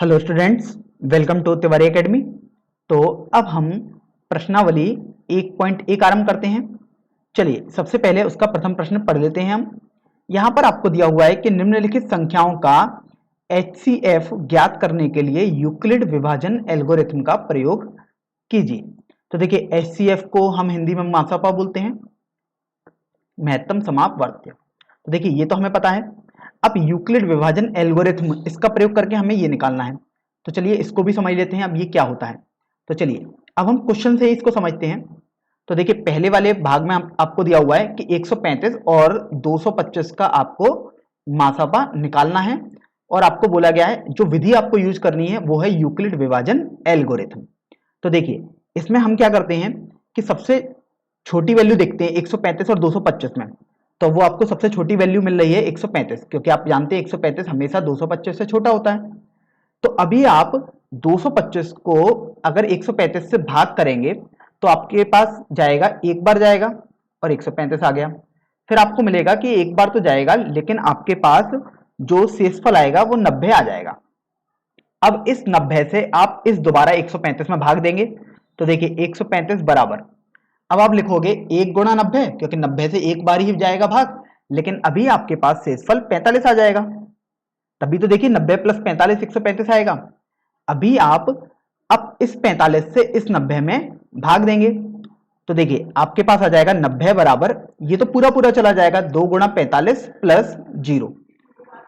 Hello students, welcome to Tiwari academy. तो अब हम प्रश्नावली 1.1 आरंभ करते हैं। चलिए सबसे पहले उसका प्रथम प्रश्न पढ़ लेते हैं हम। यहाँ पर आपको दिया हुआ है कि निम्नलिखित संख्याओं का HCF ज्ञात करने के लिए यूक्लिड विभाजन एल्गोरिथम का प्रयोग कीजिए। तो देखिए HCF को हम हिंदी में मासापा बोलते हैं, महत्तम समापवर्त्य। तो देखिए ये तो हमें पता है। अब यूक्लिड विभाजन एल्गोरिथम, इसका प्रयोग करके हमें ये निकालना है। तो चलिए इसको भी समझ लेते हैं अब ये क्या होता है। तो चलिए अब हम क्वेश्चन से ही इसको समझते हैं। तो देखिए पहले वाले भाग में आपको दिया हुआ है कि 135 और 225 का आपको मासापा निकालना है, और आपको बोला गया है जो विधि आपको यूज करनी है वो है यूक्लिड विभाजन एल्गोरिथम। तो देखिए इसमें हम क्या करते हैं कि सबसे छोटी वैल्यू देखते हैं 135 और 225 में। तो वो आपको सबसे छोटी वैल्यू मिल रही है 135, क्योंकि आप जानते हैं 135 हमेशा 225 से छोटा होता है। तो अभी आप 225 को अगर 135 से भाग करेंगे तो आपके पास जाएगा, एक बार जाएगा और 135 आ गया। फिर आपको मिलेगा कि एक बार तो जाएगा लेकिन आपके पास जो शेषफल आएगा वो 90 आ जाएगा। अब इस 90 से आप इस दोबारा 135 में भाग देंगे। तो देखिए 135 बराबर, अब आप लिखोगे 1 गुणा 90, क्योंकि 90 से एक बार ही जाएगा भाग, लेकिन अभी आपके पास शेषफल 45 आ जाएगा। तभी तो देखिए 90 प्लस 45 135 आएगा। अभी आप अब इस 45 से इस 90 में भाग देंगे। तो देखिए आपके पास आ जाएगा 90 बराबर, ये तो पूरा पूरा चला जाएगा, 2 गुणा 45 प्लस 0।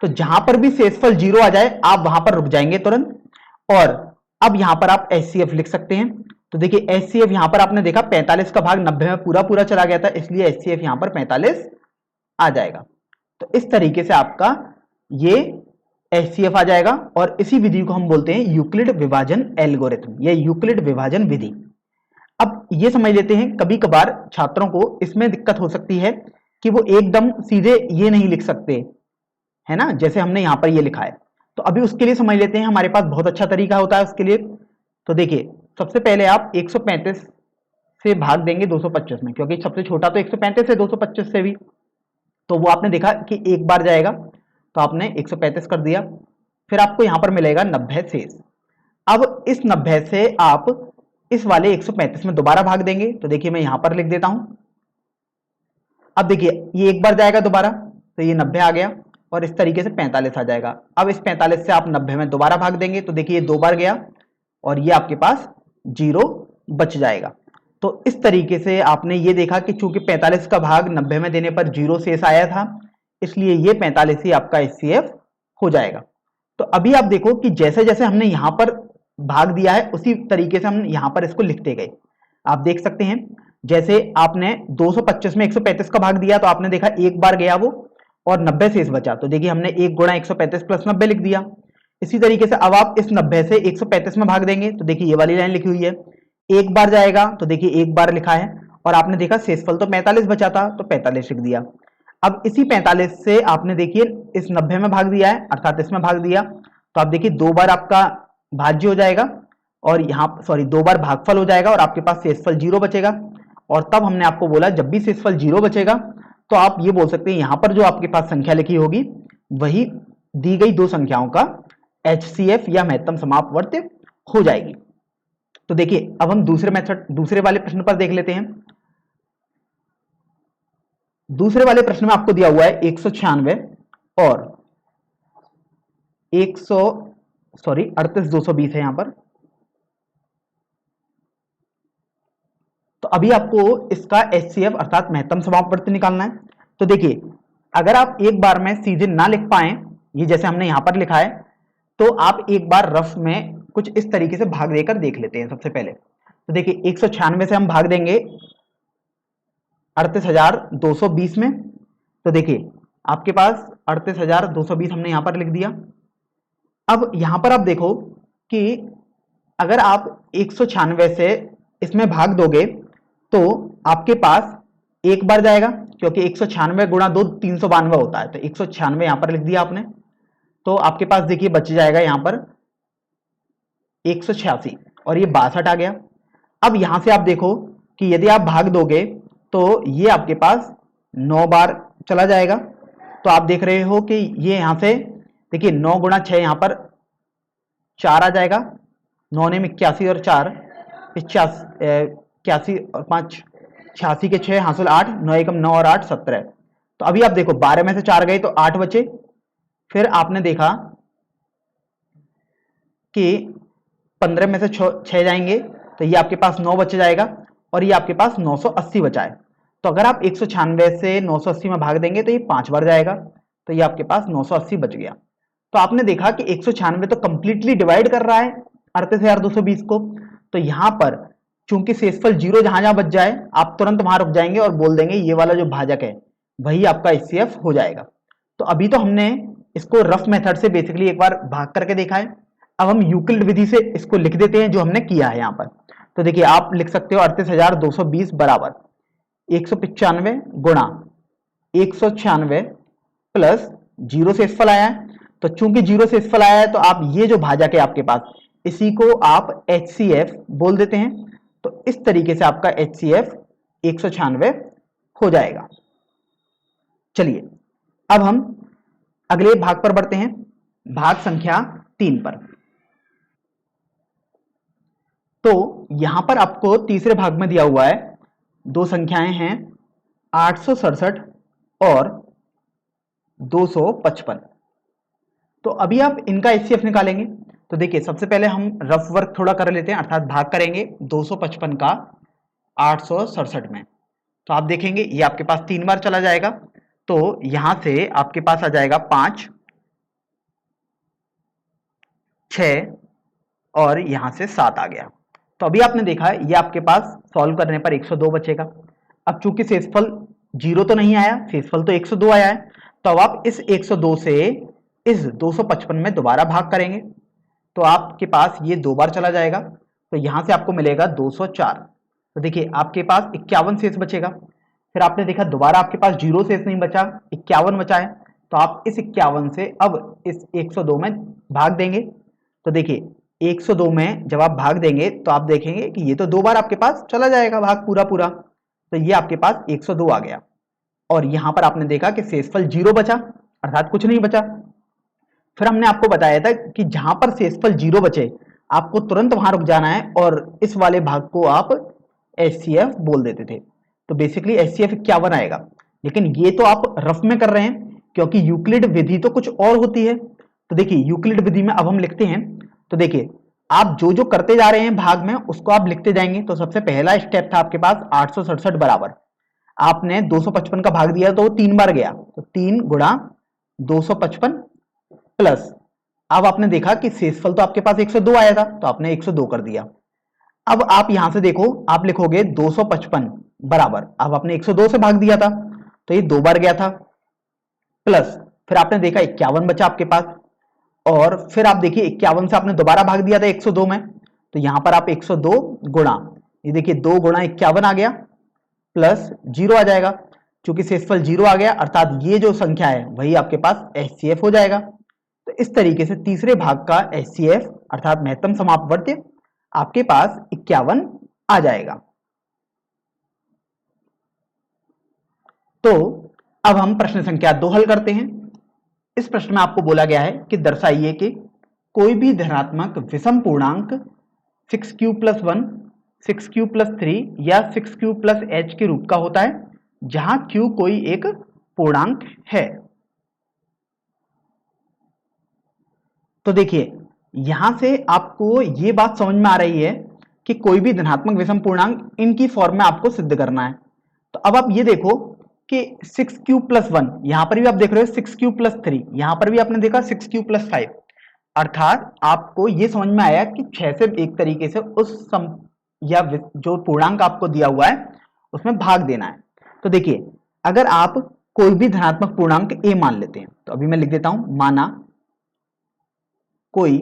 तो जहां पर भी शेषफल 0 आ जाए आप वहां पर रुक जाएंगे तुरंत। और अब यहां पर आप HCF लिख सकते हैं। तो देखिए HCF यहां पर आपने देखा 45 का भाग 90 में पूरा पूरा चला गया था, इसलिए HCF यहां पर 45 आ जाएगा। तो इस तरीके से आपका ये HCF आ जाएगा, और इसी विधि को हम बोलते हैं यूक्लिड विभाजन एल्गोरिथम या यूक्लिड विभाजन विधि। अब ये समझ लेते हैं, कभी कभार छात्रों को इसमें दिक्कत हो सकती है कि वो एकदम सीधे ये नहीं लिख सकते, है ना, जैसे हमने यहां पर ये लिखा है। तो अभी उसके लिए समझ लेते हैं, हमारे पास बहुत अच्छा तरीका होता है उसके लिए। तो देखिए सबसे पहले आप 135 से भाग देंगे 225 में, क्योंकि सबसे छोटा तो 135 है 225 से भी। तो वो आपने देखा कि एक बार जाएगा, तो आपने 135 कर दिया। फिर आपको यहां पर मिलेगा 90 शेष। अब इस 90 से आप इस वाले 135 में दोबारा भाग देंगे। तो देखिए मैं यहां पर लिख देता हूं। अब देखिए ये एक बार जाएगा दोबारा, तो ये 90 आ गया, और इस तरीके से 45 आ जाएगा। अब इस 45 से आप 90 में दोबारा भाग देंगे। तो देखिए ये 2 बार गया, और ये आपके पास 0 बच जाएगा। तो इस तरीके से आपने ये देखा कि चूंकि 45 का भाग 90 में देने पर 0 शेष आया था, इसलिए ये 45 ही आपका HCF हो जाएगा। तो अभी आप देखो कि जैसे जैसे हमने यहां पर भाग दिया है उसी तरीके से हम यहां पर इसको लिखते गए। आप देख सकते हैं, जैसे आपने 225 में 135 का भाग दिया तो आपने देखा एक बार गया वो, और 90 शेष बचा। तो देखिए हमने 1 गुणा 135 प्लस 90 लिख दिया। इसी तरीके से अब आप इस 90 से 135 में भाग देंगे। तो देखिए ये वाली लाइन लिखी हुई है, एक बार जाएगा, तो देखिए एक बार लिखा है, और आपने देखा शेषफल तो 45 बचा था, तो 45 लिख दिया। अब इसी 45 से आपने देखिए इस 90 में भाग दिया है, अर्थात इसमें भाग दिया। तो आप देखिए 2 बार आपका भाज्य हो जाएगा, और यहाँ सॉरी 2 बार भागफल हो जाएगा, और आपके पास शेषफल 0 बचेगा। और तब हमने आपको बोला जब भी शेषफल 0 बचेगा तो आप ये बोल सकते हैं यहां पर जो आपके पास संख्या लिखी होगी वही दी गई दो संख्याओं का HCF या महत्तम समापवर्त्य हो जाएगी। तो देखिए अब हम दूसरे वाले प्रश्न पर देख लेते हैं। दूसरे वाले प्रश्न में आपको दिया हुआ है 196 और 38,220 है यहां पर। तो अभी आपको इसका HCF अर्थात महत्तम समापवर्त्य निकालना है। तो देखिए अगर आप एक बार में सीधे ना लिख पाए, ये जैसे हमने यहां पर लिखा है, तो आप एक बार रफ में कुछ इस तरीके से भाग देकर देख लेते हैं। सबसे पहले तो देखिए 196 से हम भाग देंगे 38,220 में। तो देखिए आपके पास 38,220 हमने यहां पर लिख दिया। अब यहां पर आप देखो कि अगर आप 196 से इसमें भाग दोगे तो आपके पास एक बार जाएगा, क्योंकि 196 गुणा 2 392 होता है। तो 196 यहां पर लिख दिया आपने। तो आपके पास देखिए बच जाएगा यहां पर 186, और ये 62 आ गया। अब यहां से आप देखो कि यदि आप भाग दोगे तो ये आपके पास 9 बार चला जाएगा। तो आप देख रहे हो कि ये यहां से देखिए 9 गुणा 6 यहां पर 4 आ जाएगा, 9 ने 81 और 4 81 और 5 86 के 6 हासिल 8, 9 एकम 9 और 8 17। तो अभी आप देखो 12 में से 4 गए तो 8 बचे, फिर आपने देखा कि 15 में से 6 जाएंगे तो ये आपके पास 9 बचे जाएगा और ये आपके पास 980 बचा है। तो अगर आप 196 से 980 में भाग देंगे तो ये 5 बार जाएगा, तो ये आपके पास 980 बच गया। तो आपने देखा कि 196 तो कंप्लीटली डिवाइड कर रहा है 38,220 को। तो यहां पर चूंकि शेषफल 0 जहां जहां बच जाए आप तुरंत वहां रुक जाएंगे और बोल देंगे ये वाला जो भाजक है वही आपका HCF हो जाएगा। तो अभी तो हमने इसको रफ मेथड से बेसिकली एक बार भाग करके देखा है, अब हम यूक्लिड विधि से इसको लिख देते हैं जो हमने किया है यहाँ पर। तो देखिए आप लिख सकते हो 38,220 बराबर 195 गुणा 196 प्लस 0 से शेषफल आया है। तो चूंकि 0 से शेषफल आया है तो आप ये जो भाजक है आपके पास इसी को आप HCF बोल देते हैं। तो इस तरीके से आपका HCF 196 हो जाएगा। चलिए अब हम अगले भाग पर बढ़ते हैं, भाग संख्या 3 पर। तो यहां पर आपको तीसरे भाग में दिया हुआ है दो संख्याएं हैं 867 और 255। तो अभी आप इनका HCF निकालेंगे। तो देखिए सबसे पहले हम रफ वर्क थोड़ा कर लेते हैं, अर्थात भाग करेंगे 255 का 867 में। तो आप देखेंगे ये आपके पास 3 बार चला जाएगा, तो यहां से आपके पास आ जाएगा 5 6 और यहां से 7 आ गया। तो अभी आपने देखा ये आपके पास सॉल्व करने पर 102 बचेगा। अब चूंकि शेषफल 0 तो नहीं आया, शेषफल तो 102 आया है, तो अब आप इस 102 से इस 255 में दोबारा भाग करेंगे तो आपके पास ये 2 बार चला जाएगा, तो यहां से आपको मिलेगा 204। तो देखिए आपके पास 51 शेष बचेगा। फिर आपने देखा दोबारा आपके पास 0 शेष नहीं बचा, 51 बचा है, तो आप इस 51 से अब इस 102 में भाग देंगे। तो देखिए 102 में जब आप भाग देंगे तो आप देखेंगे कि ये तो 2 बार आपके पास चला जाएगा भाग पूरा पूरा, तो ये आपके पास 102 आ गया। और यहां पर आपने देखा कि शेषफल 0 बचा, अर्थात कुछ नहीं बचा। फिर हमने आपको बताया था कि जहां पर शेषफल 0 बचे आपको तुरंत वहां रुक जाना है और इस वाले भाग को आप HCF बोल देते थे। तो बेसिकली HCF 51 आएगा, लेकिन ये तो आप रफ में कर रहे हैं क्योंकि यूक्लिड विधि तो कुछ और होती है। तो देखिए यूक्लिड विधि में अब हम लिखते हैं, तो देखिए आप जो जो करते जा रहे हैं भाग में उसको आप लिखते जाएंगे। तो सबसे पहला स्टेप था आपके पास 867 बराबर, आपने 255 का भाग दिया तो वो 3 बार गया, तो 3 गुणा 255 प्लस अब आपने देखा कि शेषफल तो आपके पास 102 आया था तो आपने 102 कर दिया। अब आप यहां से देखो आप लिखोगे 255 बराबर, अब आपने 102 से भाग दिया था तो ये 2 बार गया था, प्लस फिर आपने देखा 51 बचा आपके पास, और फिर आप देखिए 51 से आपने दोबारा भाग दिया था 102 में, तो यहां पर आप 102 गुणा, ये देखिए 2 गुणा 51 आ गया प्लस 0 आ जाएगा। चूंकि शेषफल 0 आ गया अर्थात ये जो संख्या है वही आपके पास HCF हो जाएगा। तो इस तरीके से तीसरे भाग का HCF अर्थात महत्तम समापवर्त्य आपके पास 51 आ जाएगा। तो अब हम प्रश्न संख्या 2 हल करते हैं। इस प्रश्न में आपको बोला गया है कि दर्शाइए कि कोई भी धनात्मक विषम पूर्णांक 6q + 1, 6q + 3 या 6q + h के रूप का होता है जहां q कोई एक पूर्णांक है। तो देखिए यहां से आपको ये बात समझ में आ रही है कि कोई भी धनात्मक विषम पूर्णांक इनकी फॉर्म में आपको सिद्ध करना है। तो अब आप ये देखो कि 6q + 1 यहां पर भी आप देख रहे हो, 6q + 3 यहां पर भी आपने देखा 6q + 5, अर्थात आपको ये समझ में आया कि 6 से एक तरीके से उस या जो पूर्णांक आपको दिया हुआ है उसमें भाग देना है। तो देखिए अगर आप कोई भी धनात्मक पूर्णांक a मान लेते हैं, तो अभी मैं लिख देता हूं, माना कोई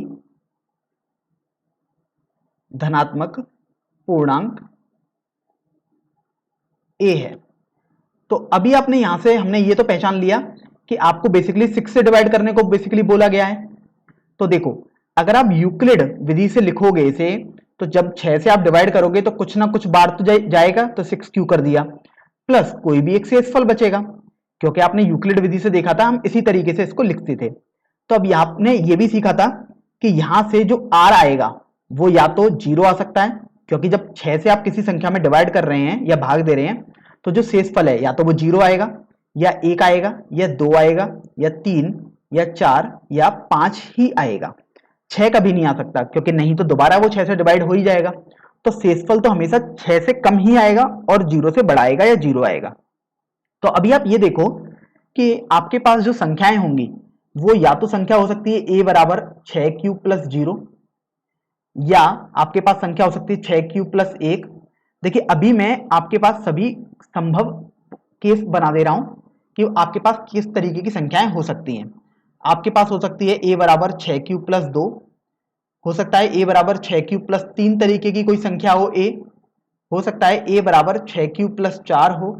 धनात्मक पूर्णांक a है, तो अभी आपने यहां से हमने ये तो पहचान लिया कि आपको बेसिकली 6 से डिवाइड करने को बेसिकली बोला गया है। तो देखो अगर आप यूक्लिड विधि से लिखोगे इसे तो जब 6 से आप डिवाइड करोगे तो कुछ ना कुछ बार तो जाएगा, तो 6q कर दिया, प्लस कोई भी एक शेषफल बचेगा क्योंकि आपने यूक्लिड विधि से देखा था हम इसी तरीके से इसको लिखते थे। तो अब आपने ये भी सीखा था कि यहां से जो r आएगा वो या तो 0 आ सकता है, क्योंकि जब 6 से आप किसी संख्या में डिवाइड कर रहे हैं या भाग दे रहे हैं तो जो शेषफल है या तो वो 0 आएगा, या 1 आएगा, या 2 आएगा, या 3, या 4, या 5 ही आएगा। 6 कभी नहीं आ सकता, क्योंकि नहीं तो दोबारा वो 6 से डिवाइड हो ही जाएगा। तो शेषफल तो हमेशा 6 से कम ही आएगा और 0 से बड़ा आएगा या 0 आएगा। तो अभी आप ये देखो कि आपके पास जो संख्याएं होंगी वो या तो संख्या हो सकती है a बराबर 6 क्यूब प्लस 0, या आपके पास संख्या हो सकती है 6 क्यूब प्लस 1। देखिए अभी मैं आपके पास सभी संभव केस बना दे रहा हूं कि आपके पास किस तरीके की संख्याएं हो सकती हैं। आपके पास हो सकती है a बराबर 6 क्यूब प्लस 2, हो सकता है a बराबर 6 क्यूब प्लस 3 तरीके की कोई संख्या हो a, हो सकता है a बराबर 6 क्यूब प्लस 4 हो,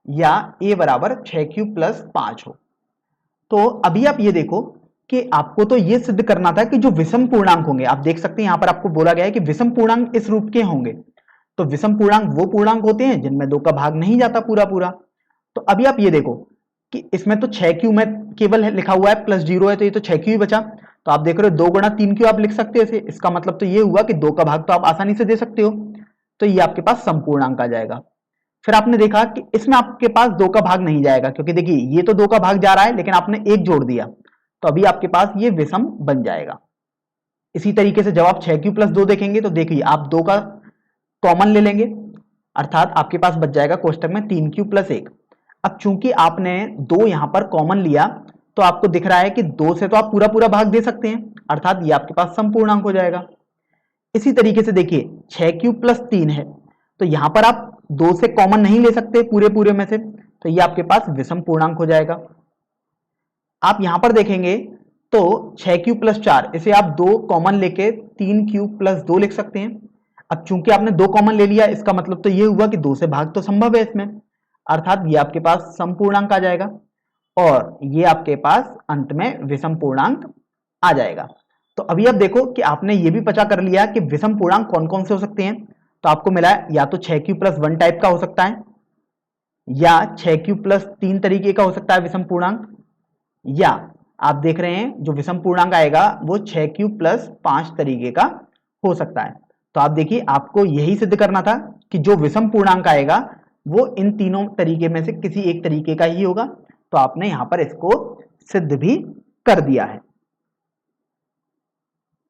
या a बराबर 6 क्यूब प्लस 5 हो। तो अभी आप ये देखो कि आपको तो ये सिद्ध करना था कि जो विषम पूर्णांक होंगे, आप देख सकते हैं यहां पर आपको बोला गया है कि विषम पूर्णांक इस रूप के होंगे। तो विषम पूर्णांक वो पूर्णांक होते हैं जिनमें 2 का भाग नहीं जाता पूरा पूरा। तो अभी आप ये देखो कि इसमें तो 6 क्यू में केवल लिखा हुआ है प्लस 0 है, तो ये तो 6 क्यू ही बचा। तो आप देख रहे हो 2 गुणा 3 क्यू आप लिख सकते हो इसे। इसका मतलब तो ये हुआ कि 2 का भाग तो आप आसानी से दे सकते हो, तो ये आपके पास समपूर्णांक आ जाएगा। फिर आपने देखा कि इसमें आपके पास 2 का भाग नहीं जाएगा, क्योंकि देखिए ये तो 2 का भाग जा रहा है लेकिन आपने 1 जोड़ दिया, तो अभी आपके पास ये विषम बन जाएगा। इसी तरीके से जब आप 6 क्यू प्लस 2 देखेंगे तो देखिए आप 2 का कॉमन ले लेंगे, अर्थात आपके पास बच जाएगा कोष्टक में 3 क्यू प्लस 1। अब चूंकि आपने 2 यहां पर कॉमन लिया तो आपको दिख रहा है कि 2 से तो आप पूरा पूरा भाग दे सकते हैं, अर्थात ये आपके पास समपूर्णांक हो जाएगा। इसी तरीके से देखिए 6 क्यू प्लस 3 है, तो यहां पर आप 2 से कॉमन नहीं ले सकते पूरे पूरे में से, तो ये आपके पास विषम पूर्णांक हो जाएगा। आप यहां पर देखेंगे तो 6 क्यू प्लस 4, इसे आप 2 कॉमन लेके 3 क्यू प्लस 2 लिख सकते हैं। अब चूंकि आपने 2 कॉमन ले लिया, इसका मतलब तो ये हुआ कि 2 से भाग तो संभव है इसमें, अर्थात ये आपके पास समपूर्णांक आ जाएगा और ये आपके पास अंत में विषम पूर्णांक आ जाएगा। तो अभी आप देखो कि आपने ये भी पता कर लिया कि विषम पूर्णांक कौन कौन से हो सकते हैं। तो आपको मिला है या तो 6 क्यू प्लस 1 टाइप का हो सकता है, या 6 क्यू प्लस 3 तरीके का हो सकता है विषम पूर्णांक, या आप देख रहे हैं जो विषम पूर्णांक आएगा वो 6 क्यू प्लस 5 तरीके का हो सकता है। तो आप देखिए आपको यही सिद्ध करना था कि जो विषम पूर्णांक आएगा वो इन तीनों तरीके में से किसी एक तरीके का ही होगा। तो आपने यहां पर इसको सिद्ध भी कर दिया है।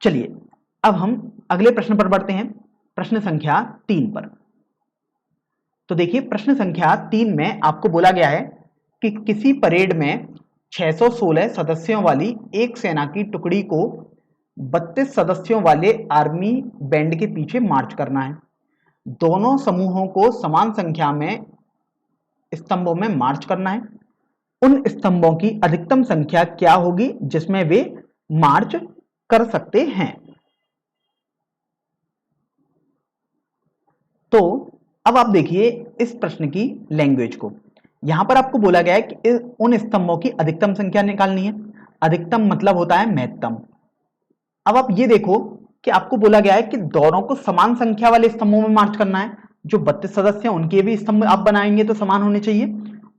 चलिए अब हम अगले प्रश्न पर बढ़ते हैं, प्रश्न संख्या 3 पर। तो देखिए प्रश्न संख्या 3 में आपको बोला गया है कि किसी परेड में 616 सदस्यों वाली एक सेना की टुकड़ी को 32 सदस्यों वाले आर्मी बैंड के पीछे मार्च करना है। दोनों समूहों को समान संख्या में स्तंभों में मार्च करना है। उन स्तंभों की अधिकतम संख्या क्या होगी जिसमें वे मार्च कर सकते हैं। तो अब आप देखिए इस प्रश्न की लैंग्वेज को। यहां पर आपको बोला गया है कि उन स्तंभों की अधिकतम संख्या निकालनी है। अधिकतम मतलब होता है महत्तम। अब आप ये देखो कि आपको बोला गया है कि दोनों को समान संख्या वाले स्तंभों में मार्च करना है। जो 32 सदस्य हैं उनके भी स्तंभ आप बनाएंगे तो समान होने चाहिए,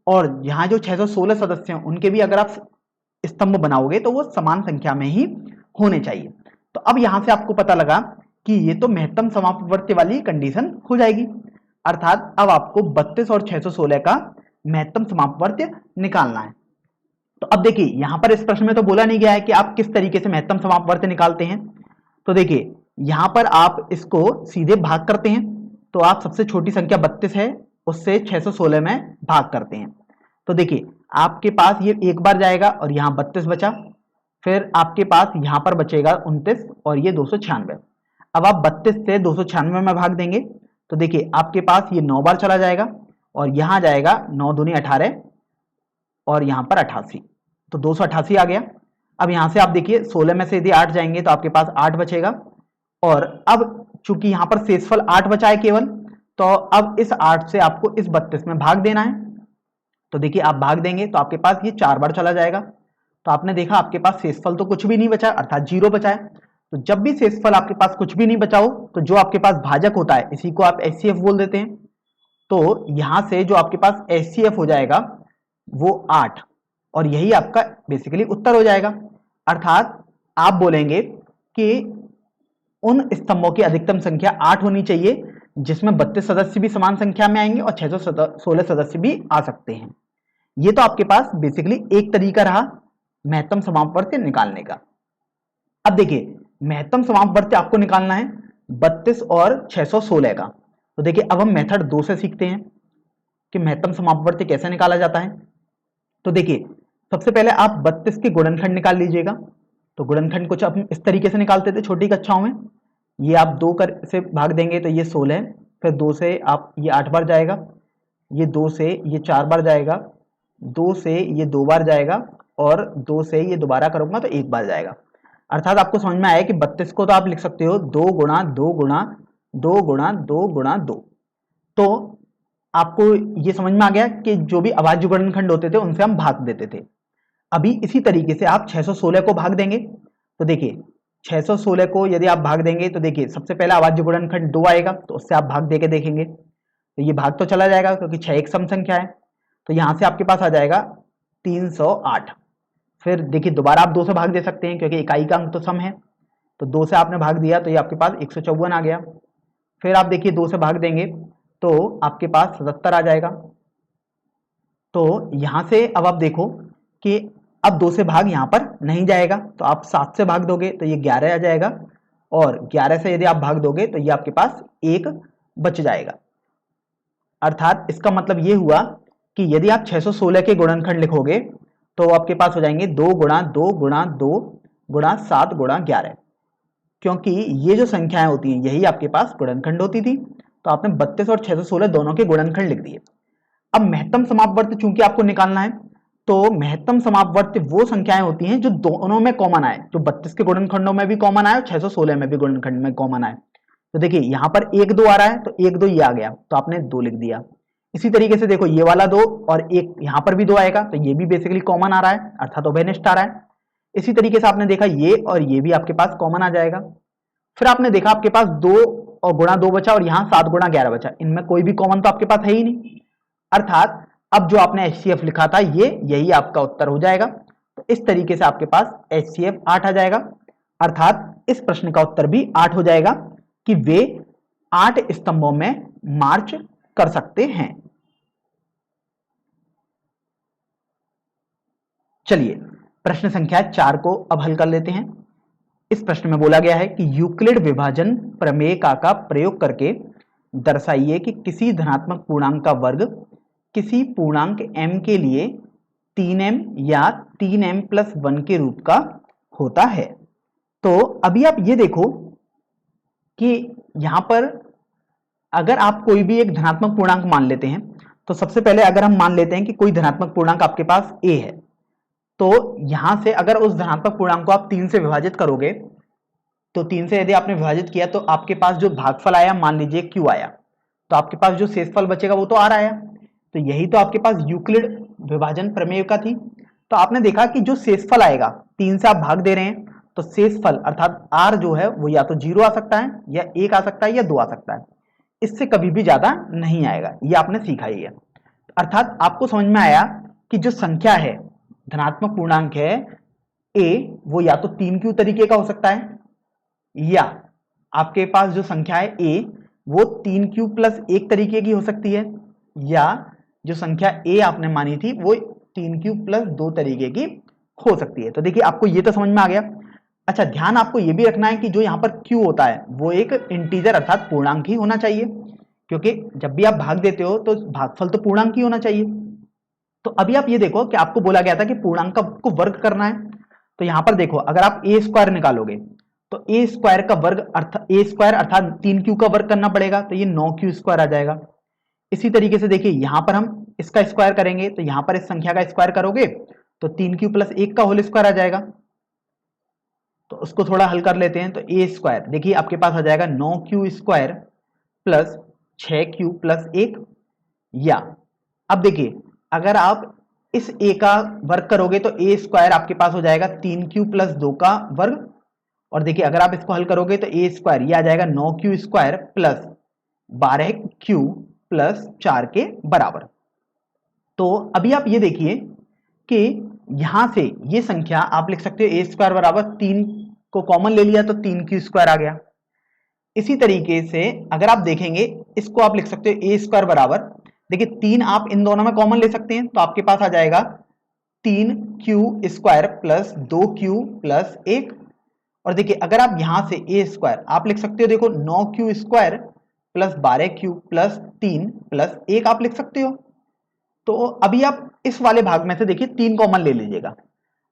और यहाँ जो 616 सदस्य हैं उनके भी अगर आप स्तंभ बनाओगे तो वो समान संख्या में ही होने चाहिए। तो अब यहां से आपको पता लगा कि ये तो महत्तम समापवर्त्य वाली कंडीशन हो जाएगी, अर्थात अब आपको 32 और 616 का महत्तम समापवर्त्य निकालना है। तो अब देखिए यहां पर इस प्रश्न में तो बोला नहीं गया है कि आप किस तरीके से महत्तम समापवर्त्य निकालते हैं। तो देखिए यहां पर आप इसको सीधे भाग करते हैं, तो आप सबसे छोटी संख्या 32 है उससे 616 में भाग करते हैं। तो देखिए आपके पास ये एक बार जाएगा और यहाँ 32 बचा, फिर आपके पास यहाँ पर बचेगा 29 और ये 296। अब आप 32 से 296 में भाग देंगे तो देखिए आपके पास ये 9 बार चला जाएगा और यहाँ जाएगा 9 दूनी 18 और यहाँ पर 88, तो 288 आ गया। अब यहाँ से आप देखिए 16 में से यदि 8 जाएंगे तो आपके पास 8 बचेगा, और अब चूंकि यहाँ पर शेषफल 8 बचा है केवल, तो अब इस 8 से आपको इस 32 में भाग देना है। तो देखिए आप भाग देंगे तो आपके पास ये 4 बार चला जाएगा। तो आपने देखा आपके पास शेषफल तो कुछ भी नहीं बचा, अर्थात 0 बचा है। तो जब भी शेषफल आपके पास कुछ भी नहीं बचा हो तो जो आपके पास भाजक होता है इसी को आप HCF बोल देते हैं। तो यहां से जो आपके पास HCF हो जाएगा वो 8, और यही आपका बेसिकली उत्तर हो जाएगा। अर्थात आप बोलेंगे कि उन स्तंभों की अधिकतम संख्या 8 होनी चाहिए जिसमें 32 सदस्य भी समान संख्या में आएंगे और 616 सदस्य भी आ सकते हैं। ये तो आपके पास बेसिकली एक तरीका रहा महत्तम समापवर्ती निकालने का। अब देखिए महत्तम समापवर्ती आपको निकालना है 32 और 616 का। तो देखिए अब हम मेथड 2 से सीखते हैं कि महत्तम समापवर्ती कैसे निकाला जाता है। तो देखिए सबसे पहले आप 32 के गुणनखंड निकाल लीजिएगा। तो गुणनखंड कुछ हम इस तरीके से निकालते थे छोटी कक्षाओं में। ये आप 2 से भाग देंगे तो ये 16, फिर 2 से आप ये 8 बार जाएगा, ये 2 से ये 4 बार जाएगा, 2 से ये 2 बार जाएगा और 2 से ये दोबारा करूंगा तो 1 बार जाएगा। अर्थात आपको समझ में आया कि 32 को तो आप लिख सकते हो 2 गुणा 2 गुणा 2 गुणा 2 गुणा 2। तो आपको ये समझ में आ गया कि जो भी अभाज्य गुणनखंड होते थे उनसे हम भाग देते थे। अभी इसी तरीके से आप 616 को भाग देंगे। तो देखिए 616 को यदि आप भाग देंगे तो देखिए सबसे पहला अभाज्य गुणनखंड 2 आएगा, तो उससे आप भाग देके देखेंगे तो ये भाग तो चला जाएगा क्योंकि 6 एक सम संख्या है। तो यहां से आपके पास आ जाएगा 308। फिर देखिए दोबारा आप 2 से भाग दे सकते हैं क्योंकि इकाई का अंक तो सम है। तो 2 से आपने भाग दिया तो ये आपके पास 154 आ गया। फिर आप देखिए 2 से भाग देंगे तो आपके पास 77 आ जाएगा। तो यहां से अब आप देखो कि अब 2 से भाग यहां पर नहीं जाएगा, तो आप 7 से भाग दोगे तो ये 11 आ जाएगा और 11 से यदि आप भाग दोगे तो ये आपके पास 1 बच जाएगा। अर्थात इसका मतलब ये हुआ कि यदि आप 616 के गुणनखंड लिखोगे तो आपके पास हो जाएंगे 2 गुणा 2 गुणा 2 गुणा 7 गुणा 11, क्योंकि ये जो संख्याएं होती हैं यही आपके पास गुणनखंड होती थी। तो आपने 32 और 616 दोनों के गुणनखंड लिख दिए। अब महत्तम समापवर्ती चूंकि आपको निकालना है, तो महत्तम समापवर्ती वो संख्याएं होती हैं जो दोनों में कॉमन आए, जो 32 के गुणनखंडों में भी कॉमन आए और 616 में भी गुणनखंड में कॉमन आए। तो देखिए यहां पर 1 2 आ रहा है तो 1 2 ये आ गया तो आपने 2 लिख दिया। इसी तरीके से देखो ये वाला 2 और एक यहां पर भी 2 आएगा तो ये भी बेसिकली कॉमन आ रहा है अर्थात उभयनिष्ठ आ रहा है। इसी तरीके से आपने देखा ये और ये भी आपके पास कॉमन आ जाएगा। फिर आपने देखा आपके पास 2 और गुणा 2 बचा और यहां 7 गुणा 11 बचा, इनमें कोई भी कॉमन तो आपके पास है ही नहीं। अर्थात अब जो आपने HCF लिखा था ये यही आपका उत्तर हो जाएगा। तो इस तरीके से आपके पास HCF 8 आ जाएगा। अर्थात इस प्रश्न का उत्तर भी 8 हो जाएगा कि वे 8 स्तंभों में मार्च कर सकते हैं। चलिए प्रश्न संख्या 4 को अब हल कर लेते हैं। इस प्रश्न में बोला गया है कि यूक्लिड विभाजन प्रमेय का प्रयोग करके दर्शाइए कि किसी धनात्मक पूर्णांक का वर्ग किसी पूर्णांक m के लिए 3m या 3m+1 के रूप का होता है। तो अभी आप ये देखो कि यहां पर अगर आप कोई भी एक धनात्मक पूर्णांक मान लेते हैं, तो सबसे पहले अगर हम मान लेते हैं कि कोई धनात्मक पूर्णांक आपके पास a है, तो यहां से अगर उस धनात्मक पूर्णांक को आप 3 से विभाजित करोगे, तो 3 से यदि आपने विभाजित किया तो आपके पास जो भागफल आया मान लीजिए q आया, तो आपके पास जो शेषफल बचेगा वो तो r आया। तो यही तो आपके पास यूक्लिड विभाजन प्रमेय का थी। तो आपने देखा कि जो शेषफल आएगा 3 से आप भाग दे रहे हैं तो शेषफल अर्थात r जो है वो या तो 0 आ सकता है या 1 आ सकता है या 2 आ सकता है, इससे कभी भी ज्यादा नहीं आएगा। ये आपने सीखा ही है। अर्थात आपको समझ में आया कि जो संख्या है धनात्मक पूर्णांक है a वो या तो 3q तरीके का हो सकता है, या आपके पास जो संख्या है a वो 3q+1 तरीके की हो सकती है, या जो संख्या a आपने मानी थी वो 3q+2 तरीके की हो सकती है। तो देखिए आपको ये तो समझ में आ गया। अच्छा ध्यान आपको ये भी रखना है कि जो यहाँ पर q होता है वो एक इंटीजर अर्थात पूर्णांक ही होना चाहिए, क्योंकि जब भी आप भाग देते हो तो भागफल तो पूर्णांक ही होना चाहिए। तो अभी आप ये देखो कि आपको बोला गया था कि पूर्णांक को वर्ग करना है। तो यहां पर देखो अगर आप a² निकालोगे तो a² का वर्ग अर्थात 3q का वर्ग करना पड़ेगा, तो ये 9q² आ जाएगा। इसी तरीके से देखिए यहां पर हम इसका स्क्वायर करेंगे, तो यहां पर इस संख्या का स्क्वायर करोगे तो 3q+1 का होल स्क्वायर आ जाएगा। तो उसको थोड़ा हल कर लेते हैं। तो a² देखिए आपके पास आ जाएगा 9q² प्लस 6q+1, या अब देखिए अगर आप इस a का वर्ग करोगे तो a² आपके पास हो जाएगा 3q+2 का वर्ग, और देखिए अगर आप इसको हल करोगे तो a² ये आ जाएगा 9q² प्लस 12q+4 के बराबर। तो अभी आप ये देखिए कि यहां से ये संख्या आप लिख सकते हो a² बराबर 3 इसको कॉमन ले लिया तो 3q² आ गया। इसी तरीके से अगर आप देखेंगे इसको आप लिख सकते हो a² बराबर, देखिए 3 आप इन दोनों में कॉमन ले सकते हैं तो आपके पास आ जाएगा 3q² प्लस 2q प्लस 1। और देखिए अगर आप यहां से a² आप लिख सकते हो, देखो 9q² plus 12q plus 3 plus 1 आप लिख सकते हो। तो अभी आप इस वाले भाग में से देखिए 3 कॉमन ले लीजिएगा।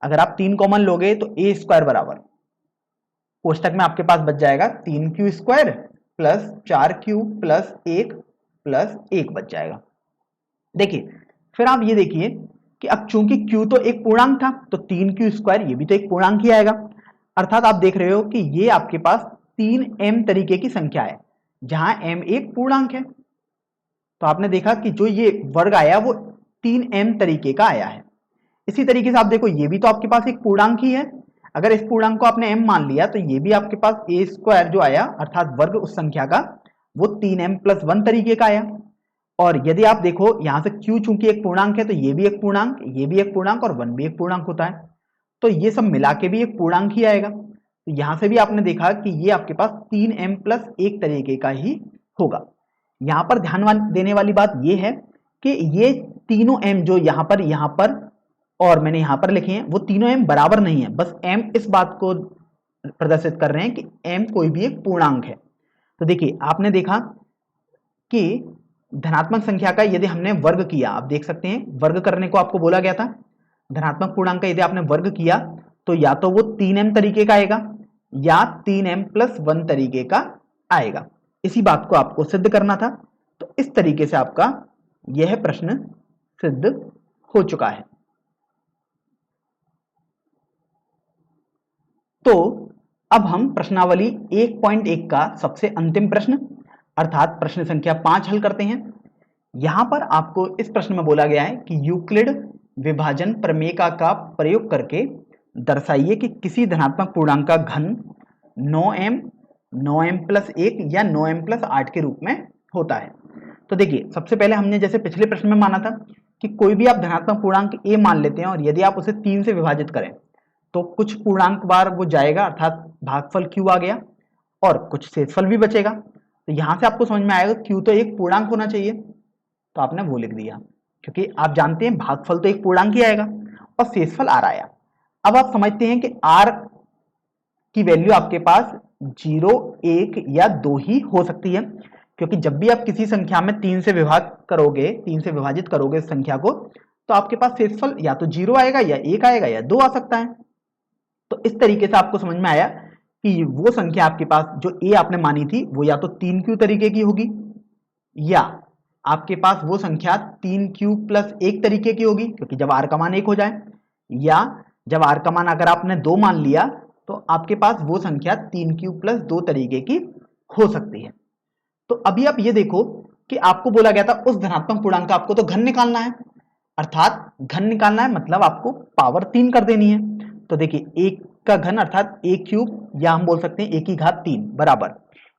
अगर आप 3 कॉमन लोगे तो a² बराबर कोष्टक में आपके पास बच जाएगा 3q² plus 4q plus 1 plus 1 बच जाएगा। देखिए फिर आप ये देखिए कि अब चूंकि q तो एक पूर्णांक था तो 3q² ये भी तो एक पूर्णांक ही आएगा। अर्थात आप देख रहे हो कि ये आपके पास 3m तरीके की संख्या है जहां m एक पूर्णांक है। तो आपने देखा कि जो ये वर्ग आया वो 3m तरीके का आया है। इसी तरीके से आप देखो ये भी तो आपके पास एक पूर्णांक ही है। अगर इस पूर्णांक को आपने m मान लिया तो ये भी आपके पास a² जो आया अर्थात वर्ग उस संख्या का वो 3m प्लस 1 तरीके का आया। और यदि आप देखो यहां से q चूंकि एक पूर्णांक है तो ये भी एक पूर्णांक, ये भी एक पूर्णांक और 1 भी एक पूर्णांक होता है, तो ये सब मिला के भी एक पूर्णांक ही आएगा। तो यहां से भी आपने देखा कि ये आपके पास 3m प्लस 1 तरीके का ही होगा। यहां पर ध्यान देने वाली बात ये है कि ये तीनों m जो यहां पर और मैंने यहां पर लिखे हैं वो तीनों m बराबर नहीं है, बस m इस बात को प्रदर्शित कर रहे हैं कि m कोई भी एक पूर्णांक है। तो देखिए आपने देखा कि धनात्मक संख्या का यदि हमने वर्ग किया, आप देख सकते हैं वर्ग करने को आपको बोला गया था, धनात्मक पूर्णांक का यदि आपने वर्ग किया तो या तो वो 3m तरीके का आएगा या 3m प्लस 1 तरीके का आएगा। इसी बात को आपको सिद्ध करना था। तो इस तरीके से आपका यह प्रश्न सिद्ध हो चुका है। तो अब हम प्रश्नावली 1.1 का सबसे अंतिम प्रश्न अर्थात प्रश्न संख्या 5 हल करते हैं। यहां पर आपको इस प्रश्न में बोला गया है कि यूक्लिड विभाजन प्रमेय का प्रयोग करके दर्शाइए कि किसी धनात्मक पूर्णांक का घन 9m 9m प्लस 1 या 9m प्लस 8 के रूप में होता है। तो देखिए सबसे पहले हमने जैसे पिछले प्रश्न में माना था कि कोई भी आप धनात्मक पूर्णांक a मान लेते हैं और यदि आप उसे 3 से विभाजित करें तो कुछ पूर्णांक बार वो जाएगा अर्थात भागफल q आ गया और कुछ शेषफल भी बचेगा। तो यहां से आपको समझ में आएगा q तो एक पूर्णांक होना चाहिए, तो आपने वो लिख दिया क्योंकि आप जानते हैं भागफल तो एक पूर्णांक ही आएगा और शेषफल r आया। अब आप समझते हैं कि r की वैल्यू आपके पास 0, 1 या 2 ही हो सकती है, क्योंकि जब भी आप किसी संख्या में 3 से विभाजित करोगे इस संख्या को तो आपके पास शेषफल या तो 0 आएगा या 1 आएगा या 2 आ सकता है। तो इस तरीके से आपको समझ में आया कि वो संख्या आपके पास जो a आपने मानी थी वो या तो 3q तरीके की होगी या आपके पास वो संख्या 3q प्लस 1 तरीके की होगी, क्योंकि जब r का मान 1 हो जाए, या जब r का मान अगर आपने 2 मान लिया तो आपके पास वो संख्या 3q प्लस 2 तरीके की हो सकती है। तो अभी आप ये देखो कि आपको बोला गया था उस धनात्मक पूर्णांक का आपको तो घन निकालना है, अर्थात घन निकालना है मतलब आपको पावर 3 कर देनी है। तो देखिए 1 का घन अर्थात a क्यूब या हम बोल सकते हैं a की घात 3 बराबर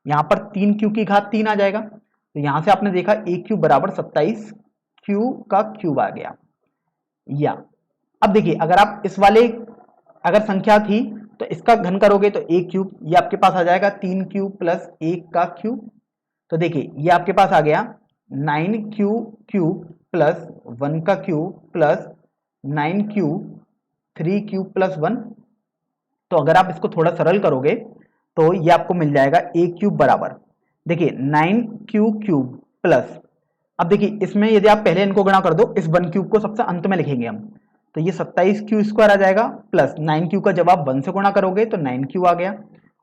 यहाँ पर 3q की घात 3 आ जाएगा। तो यहां से आपने देखा a क्यूब बराबर 27q का क्यूब आ गया। या अब देखिए अगर आप इस वाले अगर संख्या थी तो इसका घन करोगे तो a क्यूब ये आपके पास आ जाएगा 3q प्लस 1 का क्यूब। तो देखिए ये आपके पास आ गया 9q क्यूब प्लस 1 का cube plus 9q 3q plus 1। तो अगर आप इसको थोड़ा सरल करोगे तो ये आपको मिल जाएगा a क्यूब बराबर देखिए 9q क्यूब प्लस, अब देखिए इसमें यदि आप पहले इनको गुणा कर दो इस 1 क्यूब को सबसे अंत में लिखेंगे हम, तो ये 27q² आ जाएगा प्लस 9q का जब आप 1 से गुणा करोगे तो 9q आ गया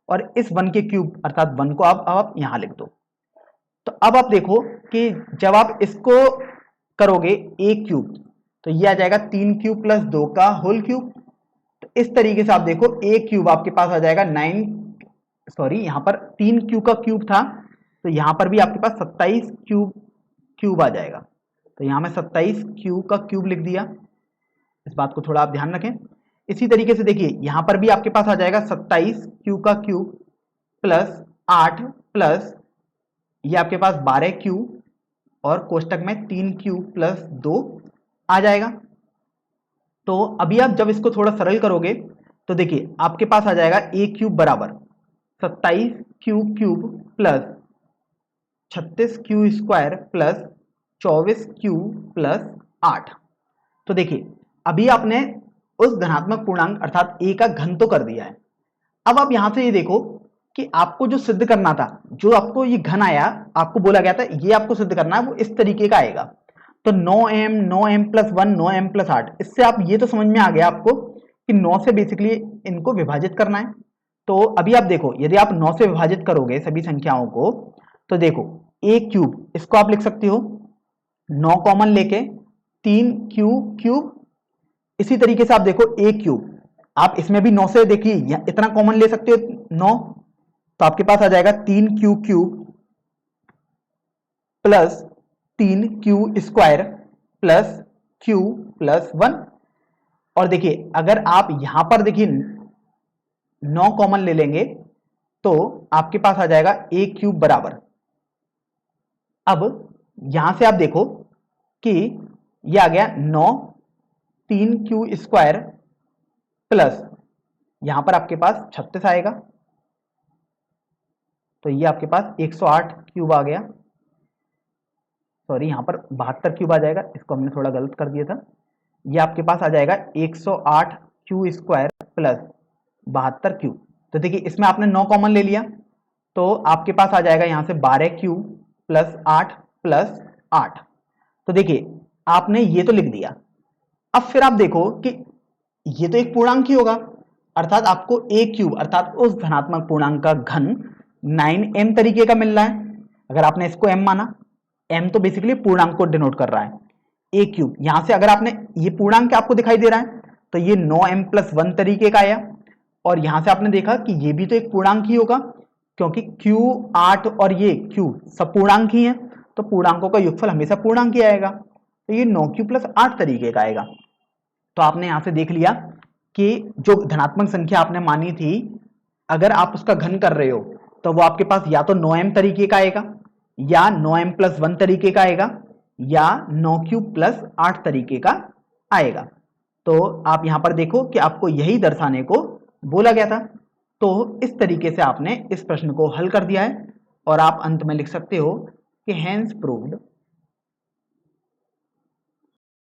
और इस 1 के क्यूब अर्थात 1 को आप यहां लिख दो। तो अब आप देखो कि जब आप इसको करोगे a क्यूब तो ये आ जाएगा 3q प्लस 2 का होल क्यूब। तो इस तरीके से आप देखो a क्यूब आपके पास आ जाएगा यहाँ पर 3q का क्यूब था तो यहां पर भी आपके पास 27 क्यूब आ जाएगा। तो यहां मैं 27q का क्यूब लिख दिया, इस बात को थोड़ा आप ध्यान रखें। इसी तरीके से देखिए यहां पर भी आपके पास आ जाएगा 27q का क्यूब प्लस 8 प्लस ये आपके पास 12q और कोष्टक में 3q प्लस 2 आ जाएगा। तो अभी आप जब इसको थोड़ा सरल करोगे तो देखिए आपके पास आ जाएगा a क्यूब बराबर 27 Q cube plus 36 Q square plus 24 Q plus 8। तो देखिए अभी आपने उस धनात्मक पूर्णांक अर्थात a का घन तो कर दिया है। अब आप यहां से ये देखो कि आपको जो सिद्ध करना था, जो आपको ये घन आया, आपको बोला गया था ये आपको सिद्ध करना है, वो इस तरीके का आएगा। तो 9m 9m plus 1 9m plus 8, इससे आप ये तो समझ में आ गया आपको कि 9 से बेसिकली इनको विभाजित करना है। तो अभी आप देखो यदि आप 9 से विभाजित करोगे सभी संख्याओं को, तो देखो a क्यूब इसको आप लिख सकते हो 9 कॉमन लेके 3q क्यूब। इसी तरीके से आप देखो a क्यूब, आप इसमें भी 9 से देखिए इतना कॉमन ले सकते हो 9, तो आपके पास आ जाएगा 3q cube plus 3q square plus q plus 1। और देखिए अगर आप यहां पर देखिए 9 कॉमन ले लेंगे तो आपके पास आ जाएगा a क्यूब बराबर, अब यहां से आप देखो कि ये आ गया 9 3q स्क्वायर प्लस यहां पर आपके पास 36 आएगा, तो ये आपके पास 108 क्यूब आ गया। सॉरी यहां पर 72 क्यूब आ जाएगा, इसको हमने थोड़ा गलत कर दिया था। ये आपके पास आ जाएगा 108 क्यू स्क्वायर प्लस 72 क्यूब। तो देखिए इसमें आपने 9 कॉमन ले लिया, तो आपके पास आ जाएगा यहां से 12 क्यूब प्लस 8 प्लस 8। तो देखिए आपने ये तो लिख दिया। अब फिर आप देखो कि ये तो एक पूर्णांक ही होगा, अर्थात आपको a क्यूब अर्थात उस धनात्मक पूर्णांक का घन 9m तरीके का मिल रहा है। अगर आपने इसको m माना, m तो बेसिकली पूर्णांक को डिनोट कर रहा है, a क्यूब यहां से अगर आपने ये पूर्णांक आपको दिखाई दे रहा है तो ये 9m प्लस 1 तरीके का आया, और यहां से आपने देखा कि ये भी तो एक पूर्णांक ही होगा क्योंकि q 8 और ये q सब पूर्णांक ही है, तो पूर्णांकों का योगफल हमेशा पूर्णांक ही आएगा, तो ये 9q प्लस 8 तरीके का आएगा। तो आपने यहां से देख लिया कि जो धनात्मक संख्या आपने मानी थी अगर आप उसका घन कर रहे हो तो वो आपके पास या तो 9m तरीके का आएगा, या 9m प्लस 1 तरीके का आएगा, या 9q प्लस 8 तरीके का आएगा। तो आप यहां पर देखो कि आपको यही दर्शाने को बोला गया था। तो इस तरीके से आपने इस प्रश्न को हल कर दिया है, और आप अंत में लिख सकते हो कि हैंस प्रूव्ड